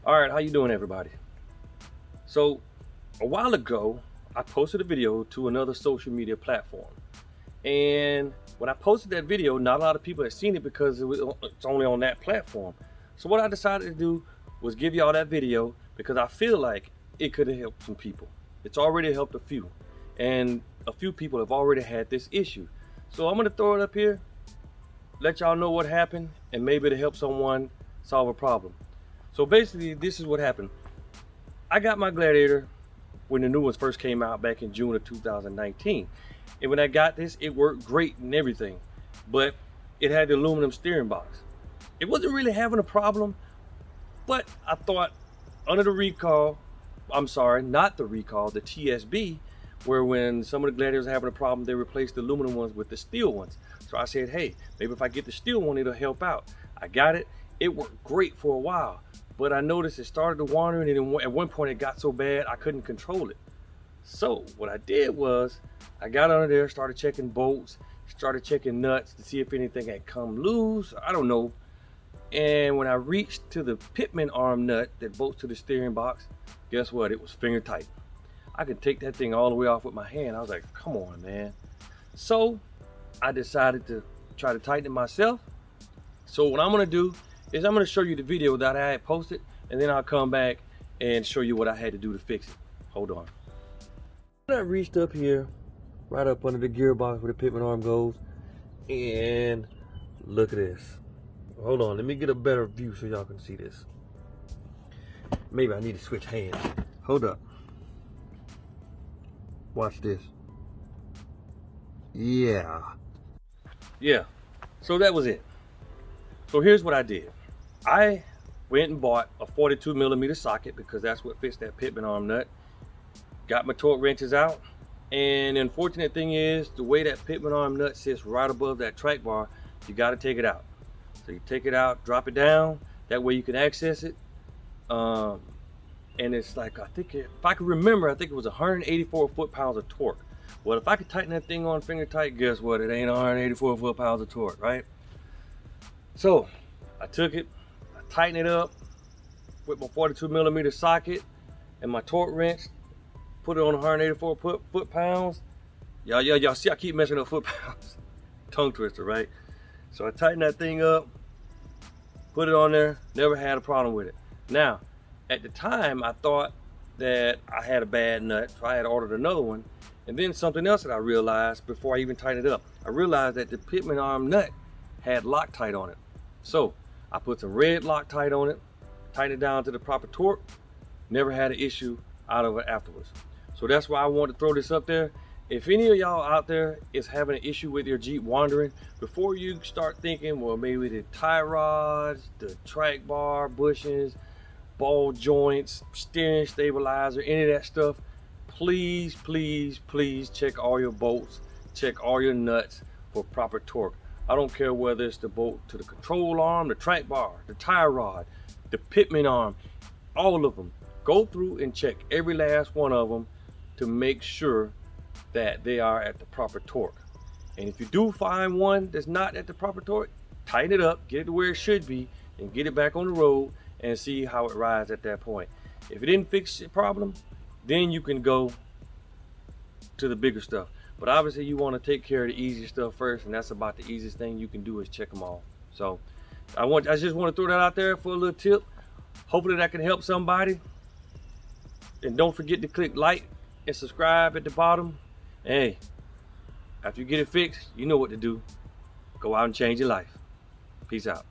All right, how you doing, everybody? So, a while ago, I posted a video to another social media platform, and when I posted that video, not a lot of people had seen it because it's only on that platform. So what I decided to do was give y'all that video because I feel like it could have helped some people. It's already helped a few, and a few people have already had this issue. So I'm gonna throw it up here, let y'all know what happened, and maybe it'll help someone solve a problem. So basically, this is what happened. I got my Gladiator when the new ones first came out back in June of 2019. And when I got this, it worked great and everything, but it had the aluminum steering box. It wasn't really having a problem, but I thought under the recall, I'm sorry, not the recall, the TSB, where when some of the Gladiators are having a problem, they replaced the aluminum ones with the steel ones. So I said, hey, maybe if I get the steel one, it'll help out. I got it. It worked great for a while, but I noticed it started to wander, and at one point it got so bad I couldn't control it. So what I did was I got under there, started checking bolts, started checking nuts to see if anything had come loose. I don't know. And when I reached to the Pitman arm nut that bolts to the steering box, guess what? It was finger tight. I could take that thing all the way off with my hand. I was like, come on, man. So I decided to try to tighten it myself. So what I'm gonna do is I'm gonna show you the video that I had posted, and then I'll come back and show you what I had to do to fix it. Hold on. I reached up here, right up under the gearbox where the Pitman arm goes, and look at this. Hold on, let me get a better view so y'all can see this. Maybe I need to switch hands. Hold up. Watch this. Yeah. So that was it. So here's what I did. I went and bought a 42mm socket because that's what fits that Pitman arm nut. Got my torque wrenches out, and the unfortunate thing is the way that Pitman arm nut sits right above that track bar, you got to take it out. So you take it out, drop it down, that way you can access it. And it's like, I think if I can remember, I think it was 184 foot-pounds of torque. Well, if I could tighten that thing on finger tight, guess what? It ain't 184 foot-pounds of torque, right? So I took it, I tightened it up with my 42mm socket and my torque wrench, put it on 184 foot-pounds. Y'all see I keep messing up foot-pounds. Tongue twister, right? So I tightened that thing up, put it on there, never had a problem with it. Now, at the time, I thought that I had a bad nut, so I had ordered another one. And then something else that I realized before I even tightened it up, I realized that the Pitman arm nut had Loctite on it. So I put some red Loctite on it, tightened it down to the proper torque, never had an issue out of it afterwards. So that's why I wanted to throw this up there. If any of y'all out there is having an issue with your Jeep wandering, before you start thinking, well, maybe the tie rods, the track bar, bushings, ball joints, steering stabilizer, any of that stuff, please, please, please check all your bolts, check all your nuts for proper torque. I don't care whether it's the bolt to the control arm, the track bar, the tie rod, the Pitman arm, all of them. Go through and check every last one of them to make sure that they are at the proper torque. And if you do find one that's not at the proper torque, tighten it up, get it to where it should be, and get it back on the road and see how it rides at that point. If it didn't fix the problem, then you can go to the bigger stuff. But obviously you want to take care of the easy stuff first, and that's about the easiest thing you can do is check them all. So I just want to throw that out there for a little tip. Hopefully that can help somebody. And don't forget to click like and subscribe at the bottom. Hey, after you get it fixed, you know what to do. Go out and change your life. Peace out.